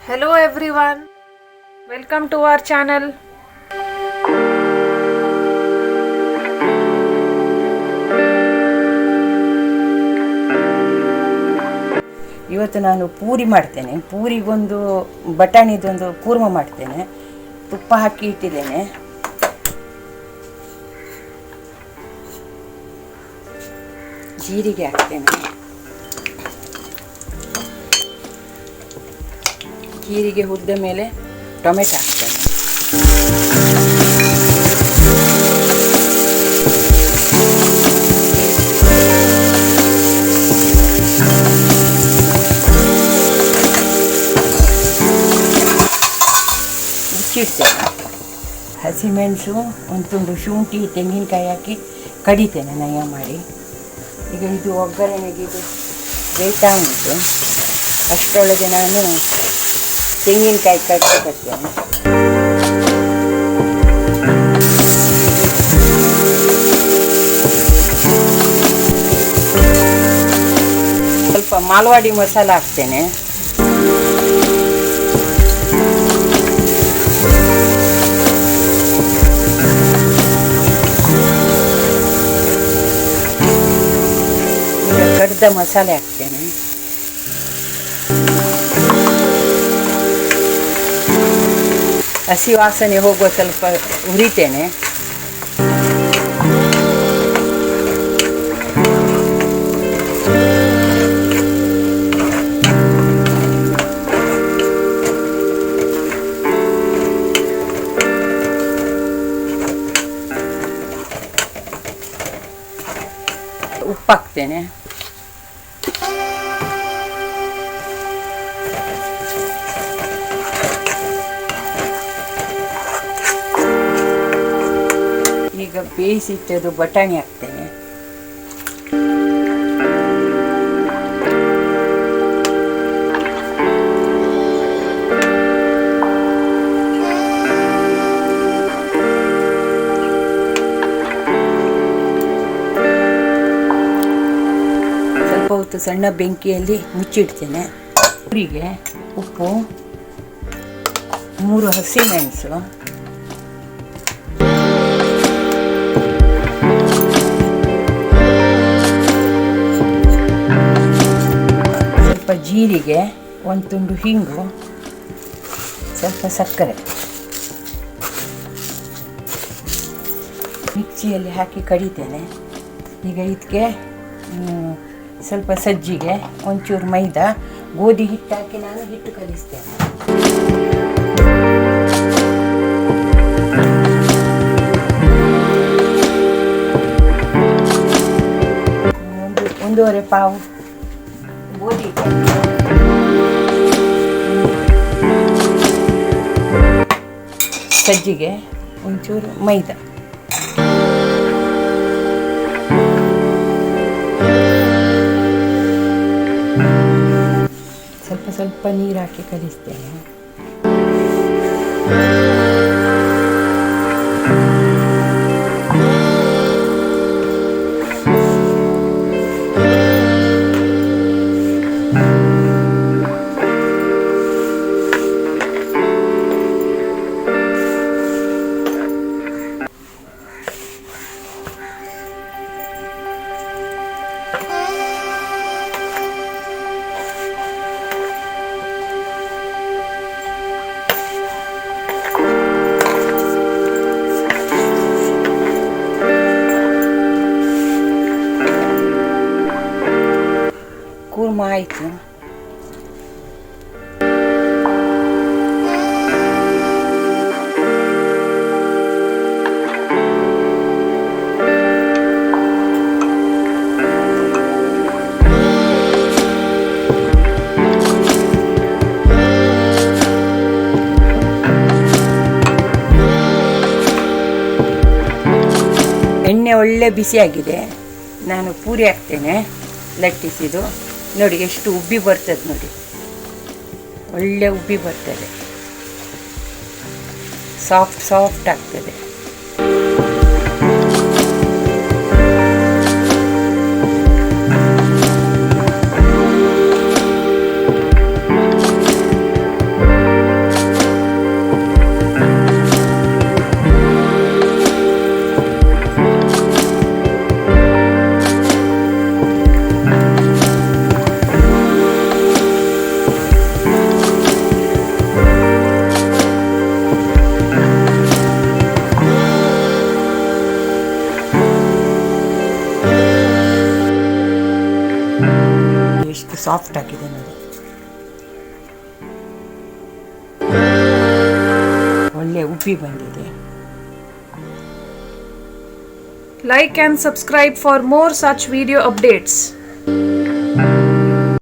Hello everyone, welcome to our channel. ಇವತ್ತು ನಾನು ಪೂರಿ ಮಾಡ್ತೇನೆ. ಪೂರಿಗೊಂದು ಬಟಾಣಿದೊಂದು ಕೂರ್ಮ ಮಾಡ್ತೇನೆ. ತುಪ್ಪ ಹಾಕಿ ಇಟ್ಟಿದ್ದೇನೆ. ಜೀರಿಗೆ ಹಾಕ್ತೇನೆ. ಜೀರಿಗೆ ಹುರಿದ ಮೇಲೆ ಟೊಮೆಟೊ ಹಾಕ್ತೇನೆ. ಮುಚ್ಚಿಡ್ತೇನೆ. ಹಸಿಮೆಣಸು, ಒಂದು ತುಂಡು ಶುಂಠಿ, ತೆಂಗಿನಕಾಯಿ ಹಾಕಿ ಕಡಿತೇನೆ ನಯ ಮಾಡಿ. ಈಗ ಇದು ಒಗ್ಗರಣೆಗೆ ಇದು ಬೇಯ್ತಾ ಉಂಟು. ಅಷ್ಟರೊಳಗೆ ನಾನು ತೆಂಗಿನಕಾಯಿ ಕಟ್ಕೊಳ್ತೇನೆ. ಸ್ವಲ್ಪ ಮಾಲ್ವಾಡಿ ಮಸಾಲ ಹಾಕ್ತೇನೆ. ಈಗ ಕಡ್ದ ಮಸಾಲೆ ಹಾಕ್ತೇನೆ. ಹಸಿ ವಾಸನೆ ಹೋಗುವ ಸ್ವಲ್ಪ ಹುರಿತೇನೆ. ಉಪ್ಪು ಹಾಕ್ತೇನೆ. ಈಗ ಬೇಯಿಸಿಟ್ಟದು ಬಟಾಣಿ ಹಾಕ್ತೇನೆ. ಸ್ವಲ್ಪ ಹೊತ್ತು ಸಣ್ಣ ಬೆಂಕಿಯಲ್ಲಿ ಮುಚ್ಚಿಡ್ತೇನೆ. ಪೂರಿಗೆ ಉಪ್ಪು, 3 ಹಸಿಮೆಣಸು, ಸ್ವಲ್ಪ ಜೀರಿಗೆ, 1 ತುಂಡು ಹಿಂಗು, ಸ್ವಲ್ಪ ಸಕ್ಕರೆ ಮಿಕ್ಸಿಯಲ್ಲಿ ಹಾಕಿ ಕಡಿತೇನೆ. ಈಗ ಇದಕ್ಕೆ ಸ್ವಲ್ಪ ಸಜ್ಜಿಗೆ, ಒಂಚೂರು ಮೈದಾ, ಗೋಧಿ ಹಿಟ್ಟು ಹಾಕಿ ನಾನು ಹಿಟ್ಟು ಕಲಿಸ್ತೇನೆ. ಒಂದೂವರೆ ಪಾವು ಗೋಧಿ ಹಿಟ್ಟು, ಸಜ್ಜಿಗೆ, ಒಂಚೂರು ಮೈದಾ, ಸ್ವಲ್ಪ ಸ್ವಲ್ಪ ನೀರು ಹಾಕಿ ಕಲಿಸ್ತೇನೆ. ಕೂರ್ಮ ಆಯಿತು. ಎಣ್ಣೆ ಒಳ್ಳೆ ಬಿಸಿಯಾಗಿದೆ. ನಾನು ಪೂರಿ ಹಾಕ್ತೇನೆ ಲಟ್ಟಿಸಿದ್ದು. ನೋಡಿ ಎಷ್ಟು ಉಬ್ಬಿ ಬರ್ತದೆ, ನೋಡಿ ಒಳ್ಳೆ ಉಬ್ಬಿ ಬರ್ತದೆ, ಸಾಫ್ಟ್ ಆಗ್ತದೆ. ಎಷ್ಟು ಸಾಫ್ಟ್ ಆಗಿದೆ ನೋಡಿ. ಒಳ್ಳೆ ಉಬ್ಬಿ ಬಂದಿದೆ. Like and subscribe for more such video updates.